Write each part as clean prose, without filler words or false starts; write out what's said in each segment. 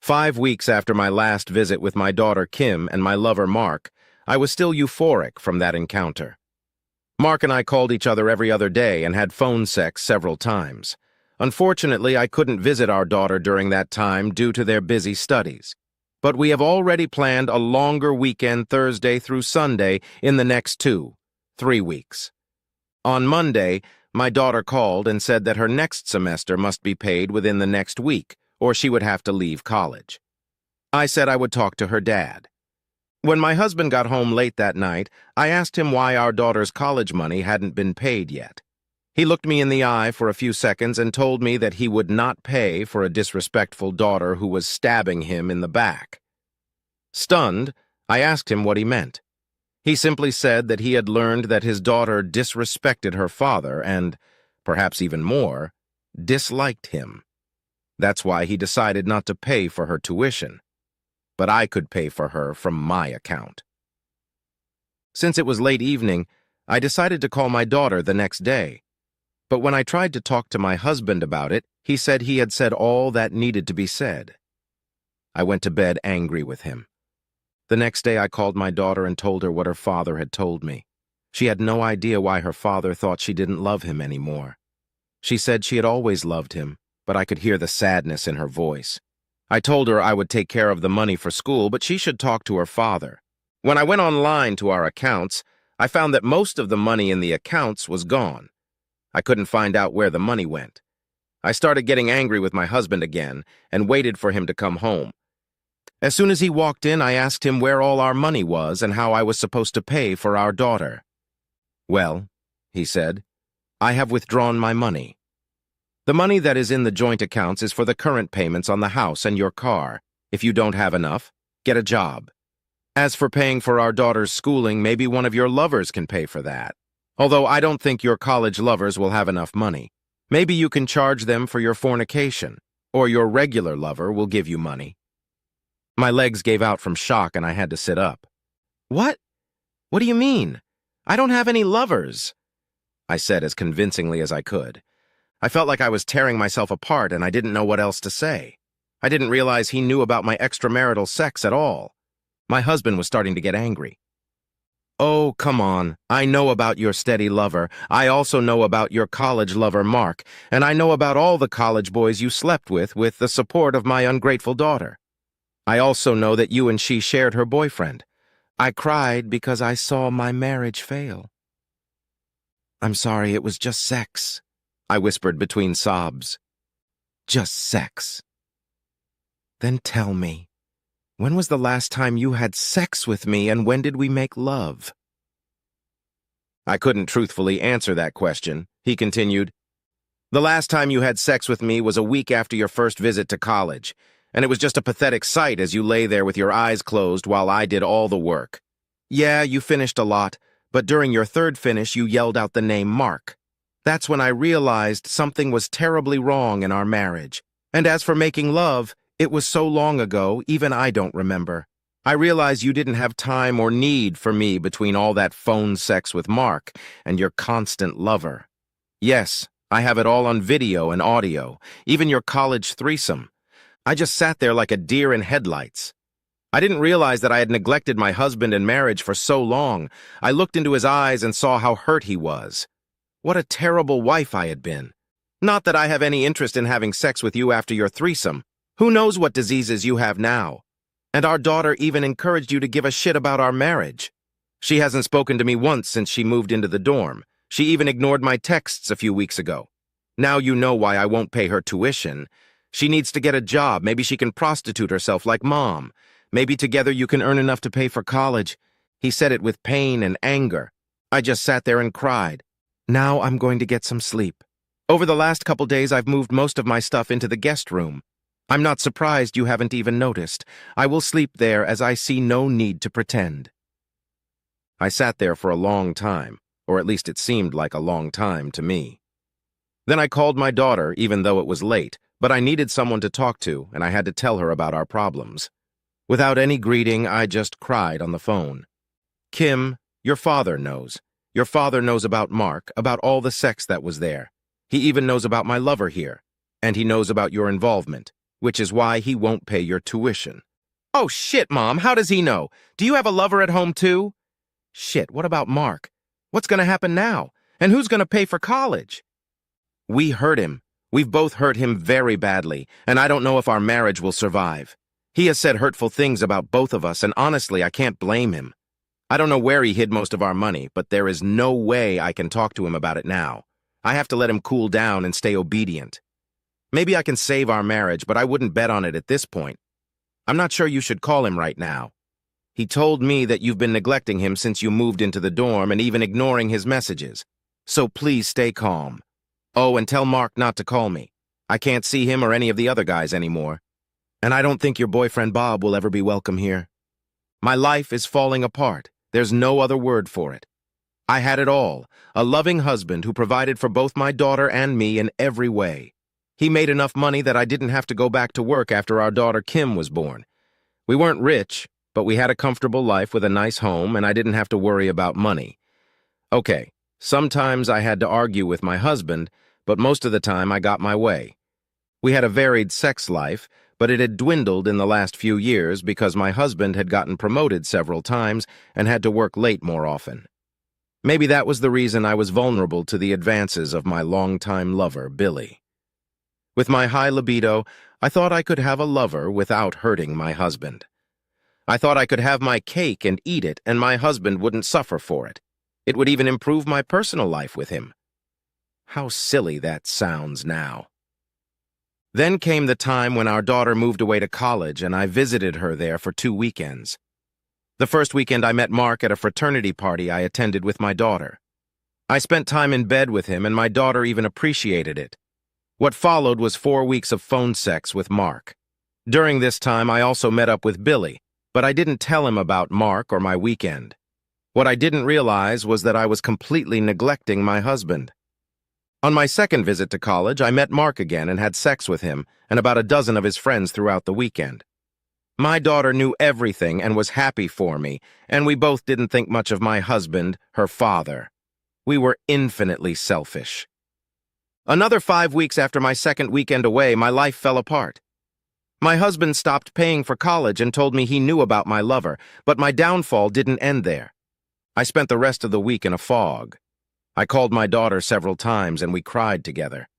5 weeks after my last visit with my daughter Kim and my lover Mark, I was still euphoric from that encounter. Mark and I called each other every other day and had phone sex several times. Unfortunately, I couldn't visit our daughter during that time due to their busy studies. But we have already planned a longer weekend Thursday through Sunday in the next 3 weeks. On Monday, my daughter called and said that her next semester must be paid within the next week, or she would have to leave college. I said I would talk to her dad. When my husband got home late that night, I asked him why our daughter's college money hadn't been paid yet. He looked me in the eye for a few seconds and told me that he would not pay for a disrespectful daughter who was stabbing him in the back. Stunned, I asked him what he meant. He simply said that he had learned that his daughter disrespected her father and, perhaps even more, disliked him. That's why he decided not to pay for her tuition. But I could pay for her from my account. Since it was late evening, I decided to call my daughter the next day. But when I tried to talk to my husband about it, he said he had said all that needed to be said. I went to bed angry with him. The next day I called my daughter and told her what her father had told me. She had no idea why her father thought she didn't love him anymore. She said she had always loved him, but I could hear the sadness in her voice. I told her I would take care of the money for school, but she should talk to her father. When I went online to our accounts, I found that most of the money in the accounts was gone. I couldn't find out where the money went. I started getting angry with my husband again and waited for him to come home. As soon as he walked in, I asked him where all our money was and how I was supposed to pay for our daughter. "Well," he said, "I have withdrawn my money. The money that is in the joint accounts is for the current payments on the house and your car. If you don't have enough, get a job. As for paying for our daughter's schooling, maybe one of your lovers can pay for that. Although I don't think your college lovers will have enough money. Maybe you can charge them for your fornication, or your regular lover will give you money." My legs gave out from shock and I had to sit up. "What? What do you mean? I don't have any lovers," I said as convincingly as I could. I felt like I was tearing myself apart and I didn't know what else to say. I didn't realize he knew about my extramarital sex at all. My husband was starting to get angry. "Oh, come on. I know about your steady lover. I also know about your college lover, Mark, and I know about all the college boys you slept with the support of my ungrateful daughter. I also know that you and she shared her boyfriend. I cried because I saw my marriage fail." "I'm sorry, it was just sex," I whispered between sobs. "Just sex." "Then tell me, when was the last time you had sex with me and when did we make love?" I couldn't truthfully answer that question. He continued, "The last time you had sex with me was a week after your first visit to college, and it was just a pathetic sight as you lay there with your eyes closed while I did all the work. Yeah, you finished a lot, but during your third finish you yelled out the name Mark. That's when I realized something was terribly wrong in our marriage. And as for making love, it was so long ago, even I don't remember. I realized you didn't have time or need for me between all that phone sex with Mark and your constant lover. Yes, I have it all on video and audio, even your college threesome. I just sat there like a deer in headlights. I didn't realize that I had neglected my husband and marriage for so long. I looked into his eyes and saw how hurt he was. What a terrible wife I had been. Not that I have any interest in having sex with you after your threesome. Who knows what diseases you have now? And our daughter even encouraged you to give a shit about our marriage. She hasn't spoken to me once since she moved into the dorm. She even ignored my texts a few weeks ago. Now you know why I won't pay her tuition. She needs to get a job. Maybe she can prostitute herself like Mom. Maybe together you can earn enough to pay for college." He said it with pain and anger. I just sat there and cried. Now I'm going to get some sleep. Over the last couple days, I've moved most of my stuff into the guest room. I'm not surprised you haven't even noticed. I will sleep there as I see no need to pretend. I sat there for a long time, or at least it seemed like a long time to me. Then I called my daughter, even though it was late, but I needed someone to talk to, and I had to tell her about our problems. Without any greeting, I just cried on the phone. "Kim, your father knows. Your father knows about Mark, about all the sex that was there. He even knows about my lover here, and he knows about your involvement. which is why he won't pay your tuition. Oh shit, Mom, how does he know? Do you have a lover at home too? Shit, what about Mark? What's gonna happen now? And who's gonna pay for college? We hurt him. We've both hurt him very badly, and I don't know if our marriage will survive. He has said hurtful things about both of us, and honestly, I can't blame him. I don't know where he hid most of our money, but there is no way I can talk to him about it now. I have to let him cool down and stay obedient. Maybe I can save our marriage, but I wouldn't bet on it at this point. I'm not sure you should call him right now. He told me that you've been neglecting him since you moved into the dorm and even ignoring his messages. So please stay calm. Oh, and tell Mark not to call me. I can't see him or any of the other guys anymore. And I don't think your boyfriend Bob will ever be welcome here. My life is falling apart. There's no other word for it. I had it all, a loving husband who provided for both my daughter and me in every way. He made enough money that I didn't have to go back to work after our daughter Kim was born. We weren't rich, but we had a comfortable life with a nice home, and I didn't have to worry about money. Okay, sometimes I had to argue with my husband, but most of the time I got my way. We had a varied sex life, but it had dwindled in the last few years because my husband had gotten promoted several times and had to work late more often. Maybe that was the reason I was vulnerable to the advances of my longtime lover, Billy. With my high libido, I thought I could have a lover without hurting my husband. I thought I could have my cake and eat it, and my husband wouldn't suffer for it. It would even improve my personal life with him. How silly that sounds now. Then came the time when our daughter moved away to college, and I visited her there for 2 weekends. The first weekend I met Mark at a fraternity party I attended with my daughter. I spent time in bed with him, and my daughter even appreciated it. What followed was 4 weeks of phone sex with Mark. During this time, I also met up with Billy, but I didn't tell him about Mark or my weekend. What I didn't realize was that I was completely neglecting my husband. On my second visit to college, I met Mark again and had sex with him and about a dozen of his friends throughout the weekend. My daughter knew everything and was happy for me, and we both didn't think much of my husband, her father. We were infinitely selfish. Another 5 weeks after my second weekend away, my life fell apart. My husband stopped paying for college and told me he knew about my lover, but my downfall didn't end there. I spent the rest of the week in a fog. I called my daughter several times and we cried together.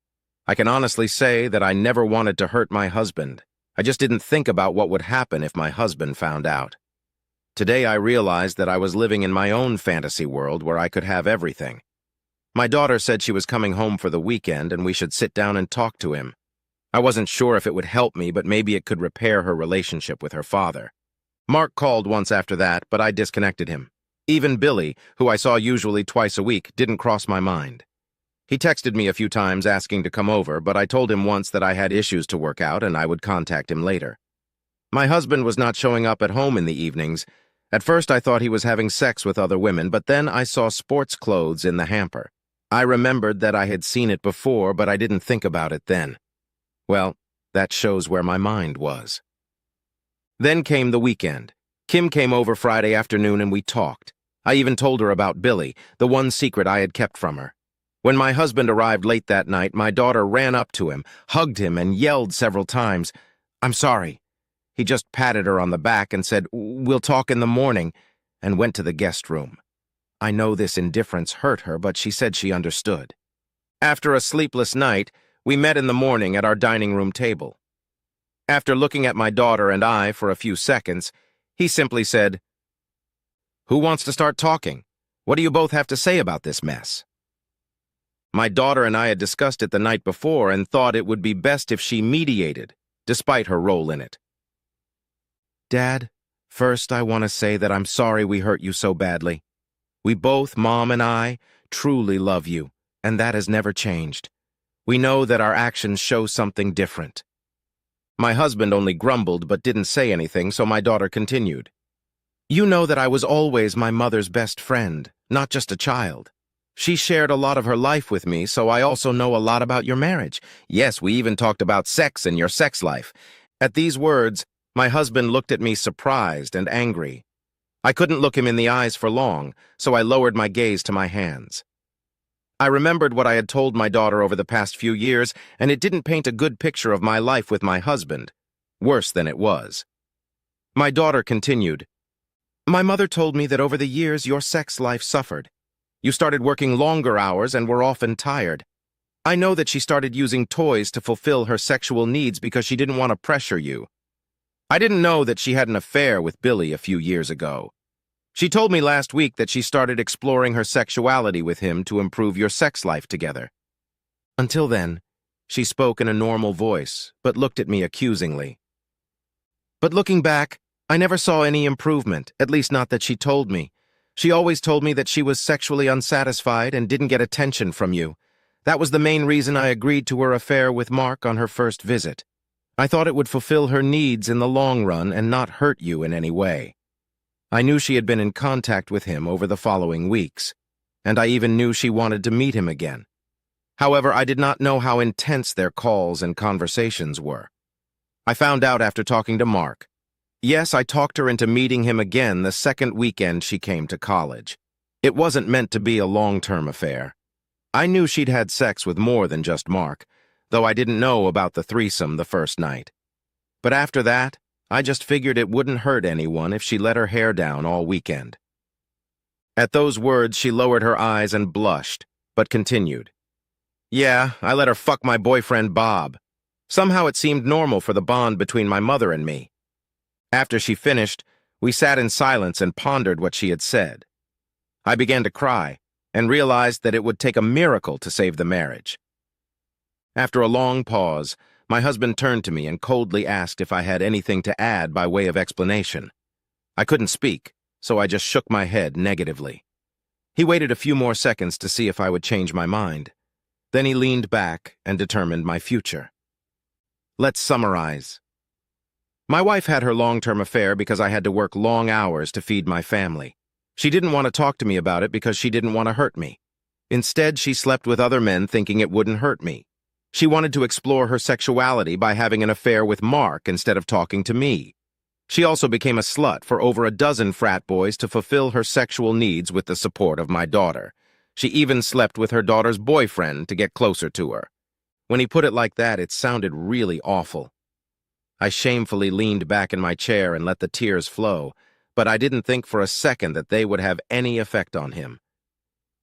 I can honestly say that I never wanted to hurt my husband. I just didn't think about what would happen if my husband found out. Today I realized that I was living in my own fantasy world where I could have everything. My daughter said she was coming home for the weekend and we should sit down and talk to him. I wasn't sure if it would help me, but maybe it could repair her relationship with her father. Mark called once after that, but I disconnected him. Even Billy, who I saw usually twice a week, didn't cross my mind. He texted me a few times asking to come over, but I told him once that I had issues to work out and I would contact him later. My husband was not showing up at home in the evenings. At first I thought he was having sex with other women, but then I saw sports clothes in the hamper. I remembered that I had seen it before, but I didn't think about it then. Well, that shows where my mind was. Then came the weekend. Kim came over Friday afternoon and we talked. I even told her about Billy, the one secret I had kept from her. When my husband arrived late that night, my daughter ran up to him, hugged him, and yelled several times, "I'm sorry." He just patted her on the back and said, "We'll talk in the morning," and went to the guest room. I know this indifference hurt her, but she said she understood. After a sleepless night, we met in the morning at our dining room table. After looking at my daughter and I for a few seconds, he simply said, "Who wants to start talking? What do you both have to say about this mess?" My daughter and I had discussed it the night before and thought it would be best if she mediated, despite her role in it. "Dad, first I want to say that I'm sorry we hurt you so badly. We both, Mom and I, truly love you, and that has never changed. We know that our actions show something different." My husband only grumbled but didn't say anything, so my daughter continued. "You know that I was always my mother's best friend, not just a child. She shared a lot of her life with me, so I also know a lot about your marriage. Yes, we even talked about sex and your sex life." At these words, my husband looked at me surprised and angry. I couldn't look him in the eyes for long, so I lowered my gaze to my hands. I remembered what I had told my daughter over the past few years, and it didn't paint a good picture of my life with my husband. Worse than it was. My daughter continued, "My mother told me that over the years your sex life suffered. You started working longer hours and were often tired. I know that she started using toys to fulfill her sexual needs because she didn't want to pressure you. I didn't know that she had an affair with Billy a few years ago. She told me last week that she started exploring her sexuality with him to improve your sex life together." Until then, she spoke in a normal voice, but looked at me accusingly. But looking back, I never saw any improvement, at least not that she told me. She always told me that she was sexually unsatisfied and didn't get attention from you. That was the main reason I agreed to her affair with Mark on her first visit. I thought it would fulfill her needs in the long run and not hurt you in any way. I knew she had been in contact with him over the following weeks, and I even knew she wanted to meet him again. However, I did not know how intense their calls and conversations were. I found out after talking to Mark. Yes, I talked her into meeting him again the second weekend she came to college. It wasn't meant to be a long-term affair. I knew she'd had sex with more than just Mark, though I didn't know about the threesome the first night. But after that, I just figured it wouldn't hurt anyone if she let her hair down all weekend. At those words, she lowered her eyes and blushed, but continued. "Yeah, I let her fuck my boyfriend Bob. Somehow it seemed normal for the bond between my mother and me." After she finished, we sat in silence and pondered what she had said. I began to cry and realized that it would take a miracle to save the marriage. After a long pause, my husband turned to me and coldly asked if I had anything to add by way of explanation. I couldn't speak, so I just shook my head negatively. He waited a few more seconds to see if I would change my mind. Then he leaned back and determined my future. Let's summarize. My wife had her long-term affair because I had to work long hours to feed my family. She didn't want to talk to me about it because she didn't want to hurt me. Instead, she slept with other men thinking it wouldn't hurt me. She wanted to explore her sexuality by having an affair with Mark instead of talking to me. She also became a slut for over a dozen frat boys to fulfill her sexual needs with the support of my daughter. She even slept with her daughter's boyfriend to get closer to her. When he put it like that, it sounded really awful. I shamefully leaned back in my chair and let the tears flow, but I didn't think for a second that they would have any effect on him.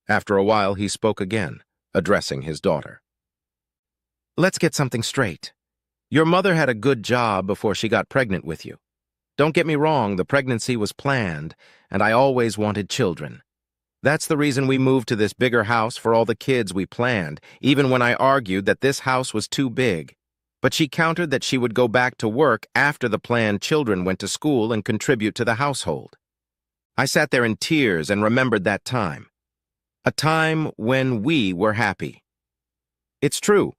After a while, he spoke again, addressing his daughter. "Let's get something straight. Your mother had a good job before she got pregnant with you. Don't get me wrong, the pregnancy was planned, and I always wanted children. That's the reason we moved to this bigger house for all the kids we planned, even when I argued that this house was too big. But she countered that she would go back to work after the planned children went to school and contribute to the household. I sat there in tears and remembered that time. A time when we were happy. It's true.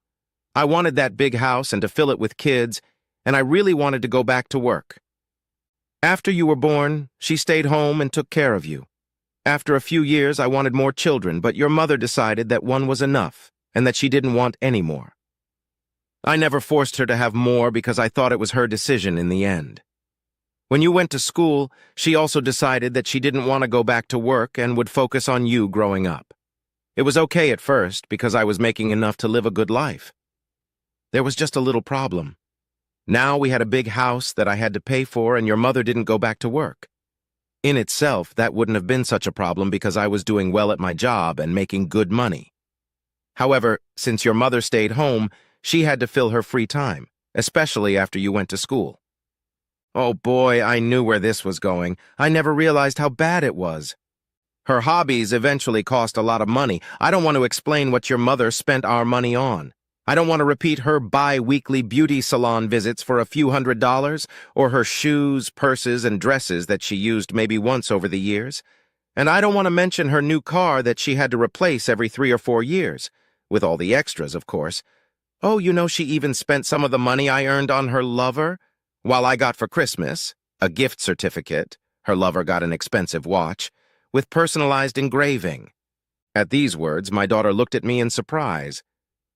I wanted that big house and to fill it with kids, and I really wanted to go back to work. After you were born, she stayed home and took care of you. After a few years, I wanted more children, but your mother decided that one was enough and that she didn't want any more. I never forced her to have more because I thought it was her decision in the end. When you went to school, she also decided that she didn't want to go back to work and would focus on you growing up. It was okay at first because I was making enough to live a good life. There was just a little problem. Now we had a big house that I had to pay for and your mother didn't go back to work. In itself, that wouldn't have been such a problem because I was doing well at my job and making good money. However, since your mother stayed home, she had to fill her free time, especially after you went to school. Oh boy, I knew where this was going. I never realized how bad it was. Her hobbies eventually cost a lot of money. I don't want to explain what your mother spent our money on. I don't want to repeat her bi-weekly beauty salon visits for a few $100s, or her shoes, purses, and dresses that she used maybe once over the years. And I don't want to mention her new car that she had to replace every 3 or 4 years, with all the extras, of course. Oh, you know, she even spent some of the money I earned on her lover, while I got for Christmas a gift certificate. Her lover got an expensive watch, with personalized engraving. At these words, my daughter looked at me in surprise.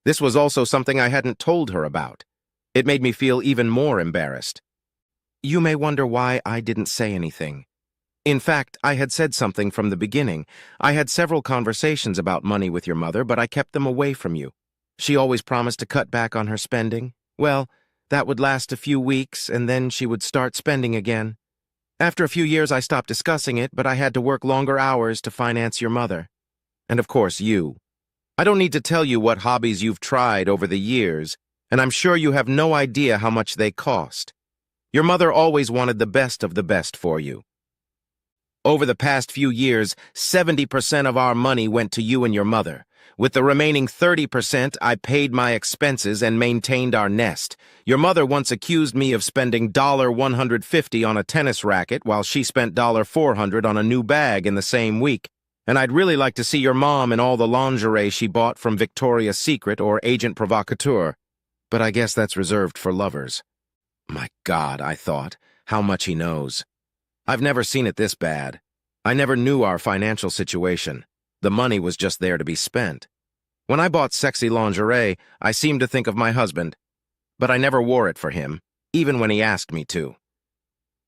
This was also something I hadn't told her about. It made me feel even more embarrassed. You may wonder why I didn't say anything. In fact, I had said something from the beginning. I had several conversations about money with your mother, but I kept them away from you. She always promised to cut back on her spending. Well, that would last a few weeks, and then she would start spending again. After a few years, I stopped discussing it, but I had to work longer hours to finance your mother. And of course, you. I don't need to tell you what hobbies you've tried over the years, and I'm sure you have no idea how much they cost. Your mother always wanted the best of the best for you. Over the past few years, 70% of our money went to you and your mother. With the remaining 30%, I paid my expenses and maintained our nest. Your mother once accused me of spending $150 on a tennis racket while she spent $400 on a new bag in the same week. And I'd really like to see your mom in all the lingerie she bought from Victoria's Secret or Agent Provocateur. But I guess that's reserved for lovers. My God, I thought, how much he knows. I've never seen it this bad. I never knew our financial situation. The money was just there to be spent. When I bought sexy lingerie, I seemed to think of my husband. But I never wore it for him, even when he asked me to.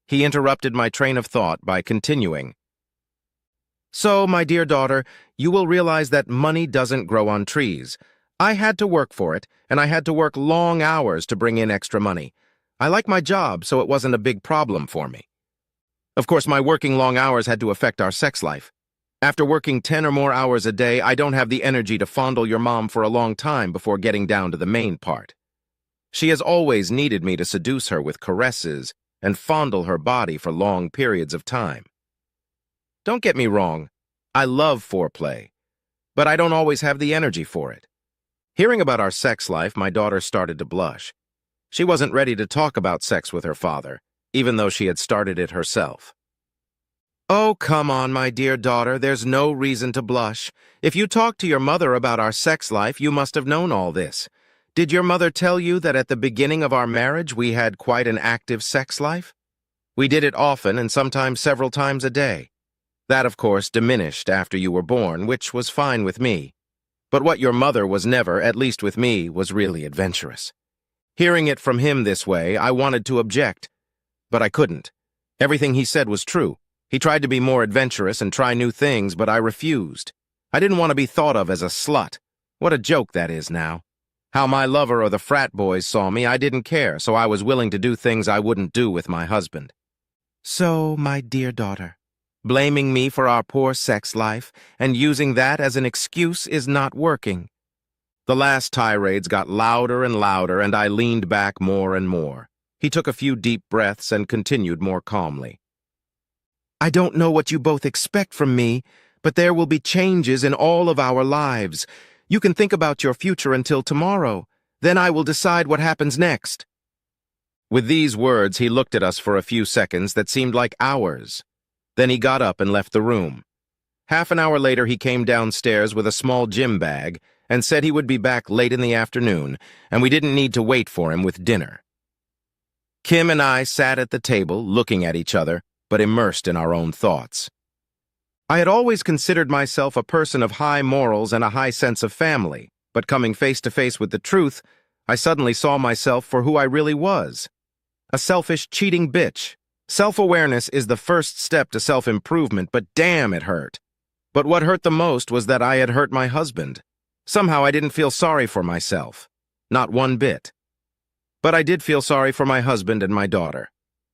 He interrupted my train of thought by continuing. So, my dear daughter, you will realize that money doesn't grow on trees. I had to work for it, and I had to work long hours to bring in extra money. I like my job, so it wasn't a big problem for me. Of course, my working long hours had to affect our sex life. After working 10 or more hours a day, I don't have the energy to fondle your mom for a long time before getting down to the main part. She has always needed me to seduce her with caresses and fondle her body for long periods of time. Don't get me wrong, I love foreplay, but I don't always have the energy for it. Hearing about our sex life, my daughter started to blush. She wasn't ready to talk about sex with her father, even though she had started it herself. Oh, come on, my dear daughter, there's no reason to blush. If you talked to your mother about our sex life, you must have known all this. Did your mother tell you that at the beginning of our marriage we had quite an active sex life? We did it often and sometimes several times a day. That, of course, diminished after you were born, which was fine with me. But what your mother was never, at least with me, was really adventurous. Hearing it from him this way, I wanted to object, but I couldn't. Everything he said was true. He tried to be more adventurous and try new things, but I refused. I didn't want to be thought of as a slut. What a joke that is now. How my lover or the frat boys saw me, I didn't care, so I was willing to do things I wouldn't do with my husband. So, my dear daughter, blaming me for our poor sex life and using that as an excuse is not working. The last tirades got louder and louder, and I leaned back more and more. He took a few deep breaths and continued more calmly. I don't know what you both expect from me, but there will be changes in all of our lives. You can think about your future until tomorrow. Then I will decide what happens next. With these words, he looked at us for a few seconds that seemed like hours. Then he got up and left the room. Half an hour later, he came downstairs with a small gym bag and said he would be back late in the afternoon, and we didn't need to wait for him with dinner. Kim and I sat at the table, looking at each other, but immersed in our own thoughts. I had always considered myself a person of high morals and a high sense of family, but coming face to face with the truth, I suddenly saw myself for who I really was. A selfish, cheating bitch. Self-awareness is the first step to self-improvement, but damn, it hurt. But what hurt the most was that I had hurt my husband. Somehow I didn't feel sorry for myself. Not one bit. But I did feel sorry for my husband and my daughter.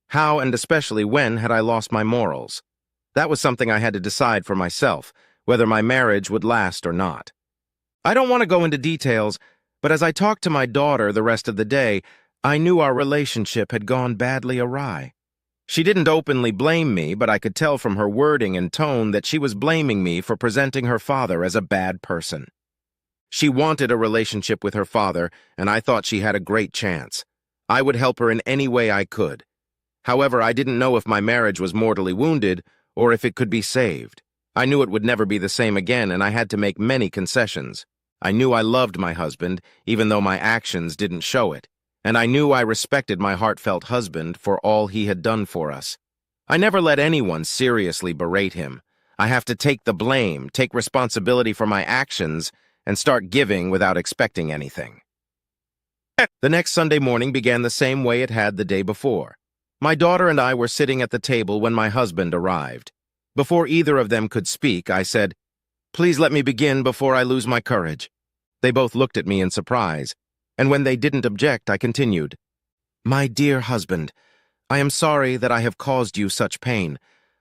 How and especially when had I lost my morals? That was something I had to decide for myself, whether my marriage would last or not. I don't want to go into details, but as I talked to my daughter the rest of the day, I knew our relationship had gone badly awry. She didn't openly blame me, but I could tell from her wording and tone that she was blaming me for presenting her father as a bad person. She wanted a relationship with her father, and I thought she had a great chance. I would help her in any way I could. However, I didn't know if my marriage was mortally wounded or if it could be saved. I knew it would never be the same again, and I had to make many concessions. I knew I loved my husband, even though my actions didn't show it. And I knew I respected my heartfelt husband for all he had done for us. I never let anyone seriously berate him. I have to take the blame, take responsibility for my actions, and start giving without expecting anything. The next Sunday morning began the same way it had the day before. My daughter and I were sitting at the table when my husband arrived. Before either of them could speak, I said, "Please let me begin before I lose my courage." They both looked at me in surprise, and when they didn't object, I continued. "My dear husband, I am sorry that I have caused you such pain.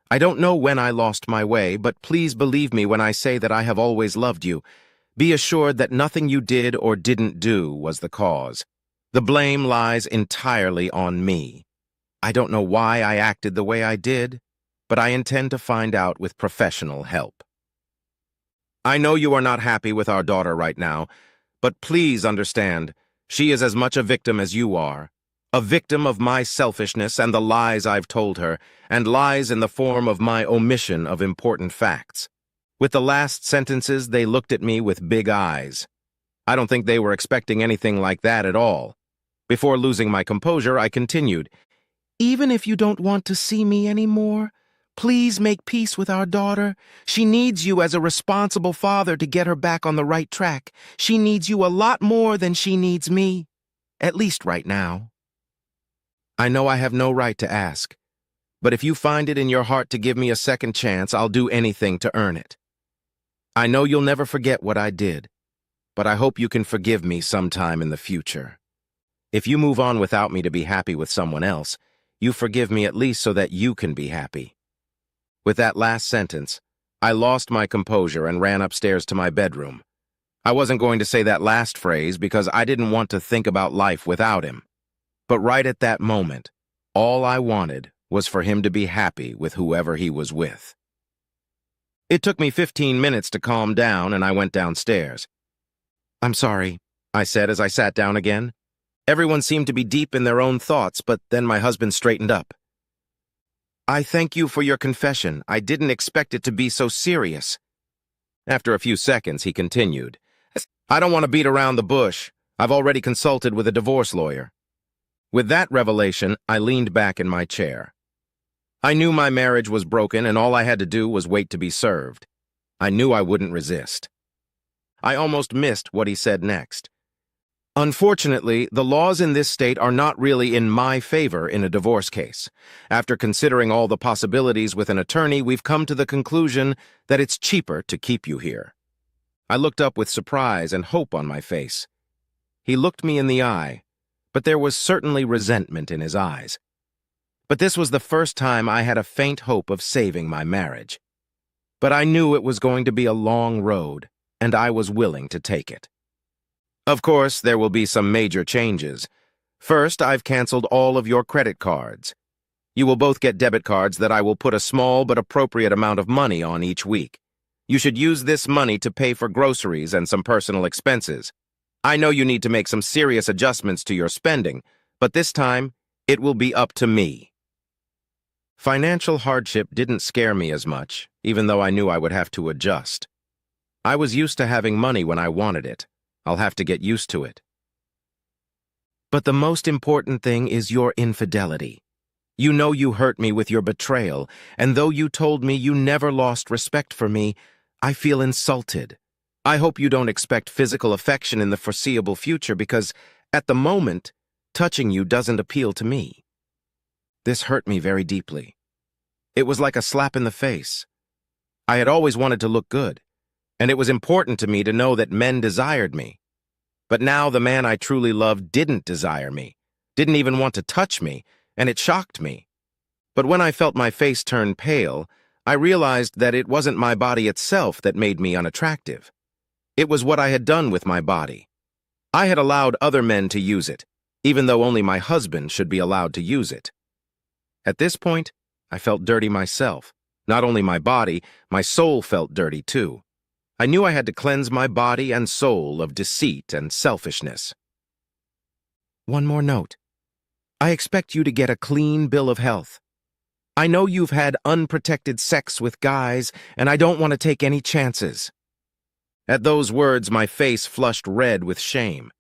I don't know when I lost my way, but please believe me when I say that I have always loved you. Be assured that nothing you did or didn't do was the cause. The blame lies entirely on me. I don't know why I acted the way I did, but I intend to find out with professional help. I know you are not happy with our daughter right now, but please understand, she is as much a victim as you are. A victim of my selfishness and the lies I've told her, and lies in the form of my omission of important facts." With the last sentences, they looked at me with big eyes. I don't think they were expecting anything like that at all. Before losing my composure, I continued, "Even if you don't want to see me anymore, please make peace with our daughter. She needs you as a responsible father to get her back on the right track. She needs you a lot more than she needs me, at least right now. I know I have no right to ask, but if you find it in your heart to give me a second chance, I'll do anything to earn it. I know you'll never forget what I did, but I hope you can forgive me sometime in the future. If you move on without me to be happy with someone else, you forgive me at least so that you can be happy." With that last sentence, I lost my composure and ran upstairs to my bedroom. I wasn't going to say that last phrase because I didn't want to think about life without him. But right at that moment, all I wanted was for him to be happy with whoever he was with. It took me 15 minutes to calm down, and I went downstairs. "I'm sorry," I said as I sat down again. Everyone seemed to be deep in their own thoughts, but then my husband straightened up. "I thank you for your confession. I didn't expect it to be so serious." After a few seconds, he continued, "I don't want to beat around the bush. I've already consulted with a divorce lawyer." With that revelation, I leaned back in my chair. I knew my marriage was broken, and all I had to do was wait to be served. I knew I wouldn't resist. I almost missed what he said next. "Unfortunately, the laws in this state are not really in my favor in a divorce case. After considering all the possibilities with an attorney, we've come to the conclusion that it's cheaper to keep you here." I looked up with surprise and hope on my face. He looked me in the eye, but there was certainly resentment in his eyes. But this was the first time I had a faint hope of saving my marriage. But I knew it was going to be a long road, and I was willing to take it. Of course, there will be some major changes. First, I've canceled all of your credit cards. You will both get debit cards that I will put a small but appropriate amount of money on each week. You should use this money to pay for groceries and some personal expenses. I know you need to make some serious adjustments to your spending, but this time, it will be up to me. Financial hardship didn't scare me as much, even though I knew I would have to adjust. I was used to having money when I wanted it. I'll have to get used to it. But the most important thing is your infidelity. You know you hurt me with your betrayal, and though you told me you never lost respect for me, I feel insulted. I hope you don't expect physical affection in the foreseeable future because, at the moment, touching you doesn't appeal to me. This hurt me very deeply. It was like a slap in the face. I had always wanted to look good, and it was important to me to know that men desired me. But now the man I truly loved didn't desire me, didn't even want to touch me, and it shocked me. But when I felt my face turn pale, I realized that it wasn't my body itself that made me unattractive. It was what I had done with my body. I had allowed other men to use it, even though only my husband should be allowed to use it. At this point, I felt dirty myself. Not only my body, my soul felt dirty too. I knew I had to cleanse my body and soul of deceit and selfishness. One more note. I expect you to get a clean bill of health. I know you've had unprotected sex with guys, and I don't want to take any chances. At those words, my face flushed red with shame.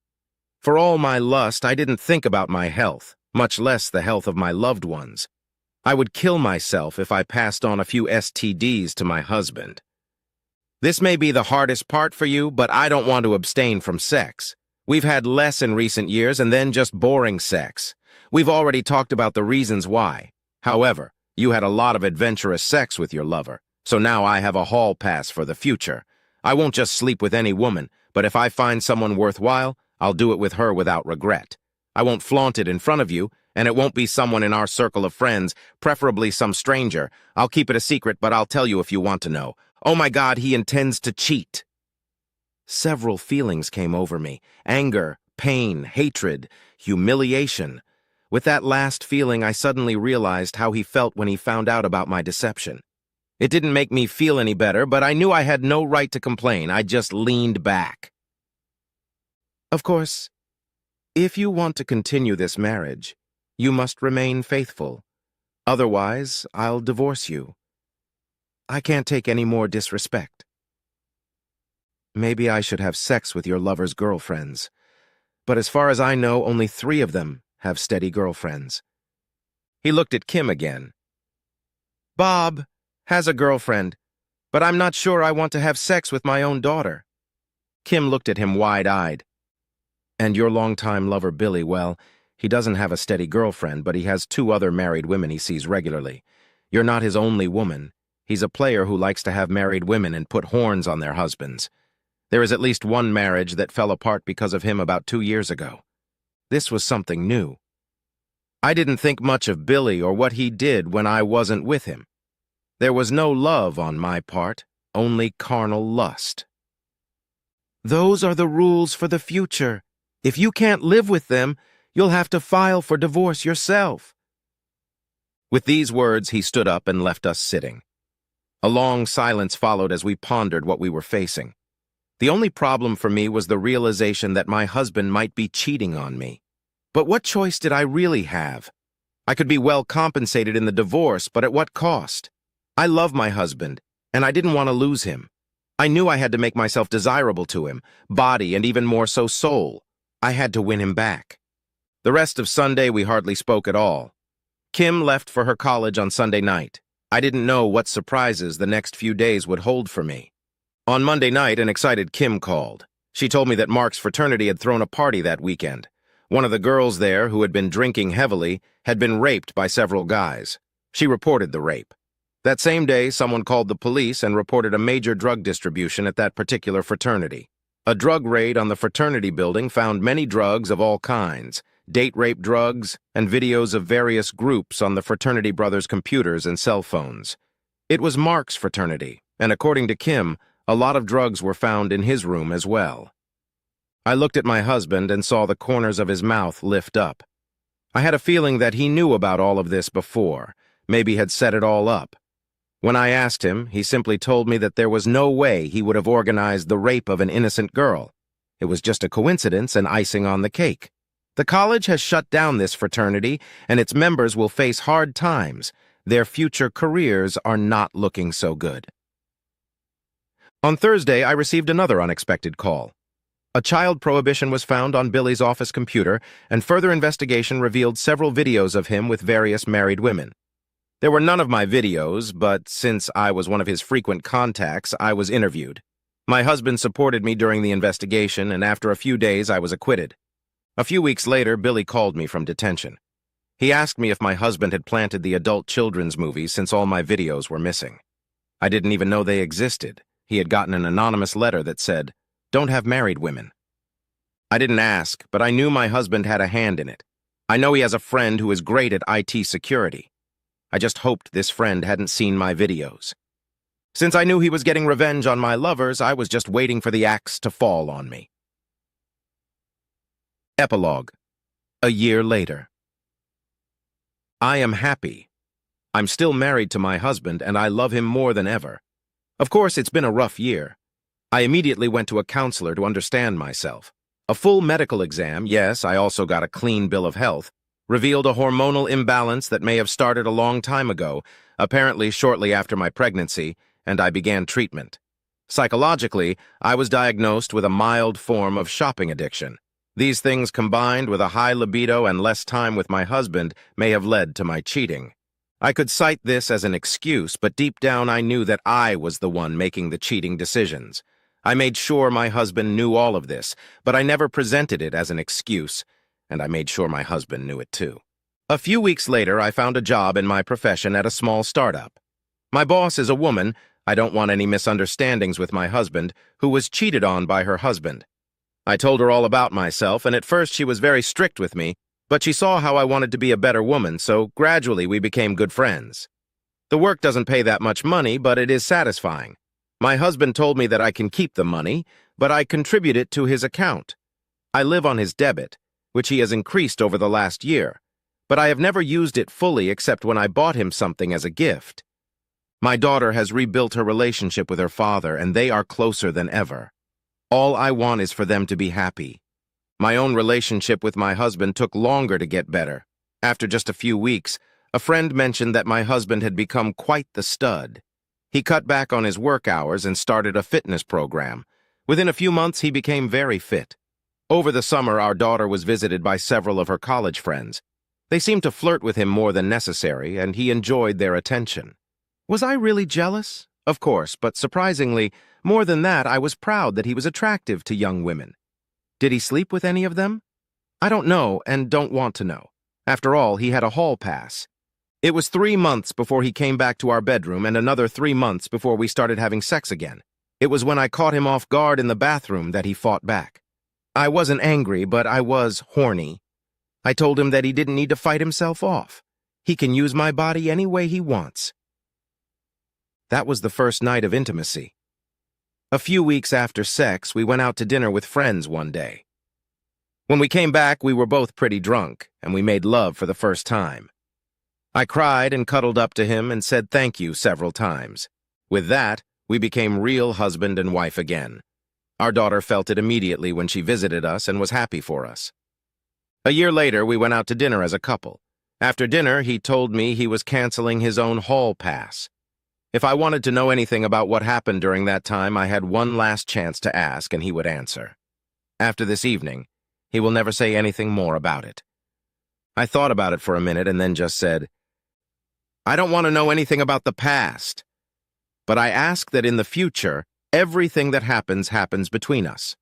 For all my lust, I didn't think about my health, much less the health of my loved ones. I would kill myself if I passed on a few STDs to my husband. This may be the hardest part for you, but I don't want to abstain from sex. We've had less in recent years and then just boring sex. We've already talked about the reasons why. However, you had a lot of adventurous sex with your lover, so now I have a hall pass for the future. I won't just sleep with any woman, but if I find someone worthwhile, I'll do it with her without regret. I won't flaunt it in front of you, and it won't be someone in our circle of friends, preferably some stranger. I'll keep it a secret, but I'll tell you if you want to know. Oh my God, he intends to cheat. Several feelings came over me: anger, pain, hatred, humiliation. With that last feeling, I suddenly realized how he felt when he found out about my deception. It didn't make me feel any better, but I knew I had no right to complain. I just leaned back. Of course, if you want to continue this marriage, you must remain faithful. Otherwise, I'll divorce you. I can't take any more disrespect. Maybe I should have sex with your lover's girlfriends. But as far as I know, only 3 of them have steady girlfriends. He looked at Kim again. Bob has a girlfriend, but I'm not sure I want to have sex with my own daughter. Kim looked at him wide-eyed. And your longtime lover Billy, well, he doesn't have a steady girlfriend, but he has 2 other married women he sees regularly. You're not his only woman. He's a player who likes to have married women and put horns on their husbands. There is at least one marriage that fell apart because of him about 2 years ago. This was something new. I didn't think much of Billy or what he did when I wasn't with him. There was no love on my part, only carnal lust. Those are the rules for the future. If you can't live with them, you'll have to file for divorce yourself. With these words, he stood up and left us sitting. A long silence followed as we pondered what we were facing. The only problem for me was the realization that my husband might be cheating on me. But what choice did I really have? I could be well compensated in the divorce, but at what cost? I love my husband, and I didn't want to lose him. I knew I had to make myself desirable to him, body and even more so soul. I had to win him back. The rest of Sunday we hardly spoke at all. Kim left for her college on Sunday night. I didn't know what surprises the next few days would hold for me. On Monday night, an excited Kim called. She told me that Mark's fraternity had thrown a party that weekend. One of the girls there, who had been drinking heavily, had been raped by several guys. She reported the rape. That same day, someone called the police and reported a major drug distribution at that particular fraternity. A drug raid on the fraternity building found many drugs of all kinds, date rape drugs, and videos of various groups on the fraternity brothers' computers and cell phones. It was Mark's fraternity, and according to Kim, a lot of drugs were found in his room as well. I looked at my husband and saw the corners of his mouth lift up. I had a feeling that he knew about all of this before, maybe had set it all up. When I asked him, he simply told me that there was no way he would have organized the rape of an innocent girl. It was just a coincidence and icing on the cake. The college has shut down this fraternity, and its members will face hard times. Their future careers are not looking so good. On Thursday, I received another unexpected call. A child prohibition was found on Billy's office computer, and further investigation revealed several videos of him with various married women. There were none of my videos, but since I was one of his frequent contacts, I was interviewed. My husband supported me during the investigation, and after a few days, I was acquitted. A few weeks later, Billy called me from detention. He asked me if my husband had planted the adult children's movies since all my videos were missing. I didn't even know they existed. He had gotten an anonymous letter that said, "Don't have married women." I didn't ask, but I knew my husband had a hand in it. I know he has a friend who is great at IT security. I just hoped this friend hadn't seen my videos. Since I knew he was getting revenge on my lovers, I was just waiting for the axe to fall on me. Epilogue. A year later. I am happy. I'm still married to my husband, and I love him more than ever. Of course, it's been a rough year. I immediately went to a counselor to understand myself. A full medical exam, yes, I also got a clean bill of health, revealed a hormonal imbalance that may have started a long time ago, apparently shortly after my pregnancy, and I began treatment. Psychologically, I was diagnosed with a mild form of shopping addiction. These things combined with a high libido and less time with my husband may have led to my cheating. I could cite this as an excuse, but deep down I knew that I was the one making the cheating decisions. I made sure my husband knew all of this, but I never presented it as an excuse, and I made sure my husband knew it too. A few weeks later, I found a job in my profession at a small startup. My boss is a woman. I don't want any misunderstandings with my husband, who was cheated on by her husband. I told her all about myself, and at first she was very strict with me, but she saw how I wanted to be a better woman, so gradually we became good friends. The work doesn't pay that much money, but it is satisfying. My husband told me that I can keep the money, but I contribute it to his account. I live on his debit, which he has increased over the last year, but I have never used it fully except when I bought him something as a gift. My daughter has rebuilt her relationship with her father, and they are closer than ever. All I want is for them to be happy. My own relationship with my husband took longer to get better. After just a few weeks, a friend mentioned that my husband had become quite the stud. He cut back on his work hours and started a fitness program. Within a few months, he became very fit. Over the summer, our daughter was visited by several of her college friends. They seemed to flirt with him more than necessary, and he enjoyed their attention. Was I really jealous? Of course, but surprisingly, more than that, I was proud that he was attractive to young women. Did he sleep with any of them? I don't know and don't want to know. After all, he had a hall pass. It was 3 months before he came back to our bedroom and another 3 months before we started having sex again. It was when I caught him off guard in the bathroom that he fought back. I wasn't angry, but I was horny. I told him that he didn't need to fight himself off. He can use my body any way he wants. That was the first night of intimacy. A few weeks after sex, we went out to dinner with friends one day. When we came back, we were both pretty drunk, and we made love for the first time. I cried and cuddled up to him and said thank you several times. With that, we became real husband and wife again. Our daughter felt it immediately when she visited us and was happy for us. A year later, we went out to dinner as a couple. After dinner, he told me he was canceling his own hall pass. If I wanted to know anything about what happened during that time, I had one last chance to ask, and he would answer. After this evening, he will never say anything more about it. I thought about it for a minute and then just said, I don't want to know anything about the past, but I ask that in the future, everything that happens between us.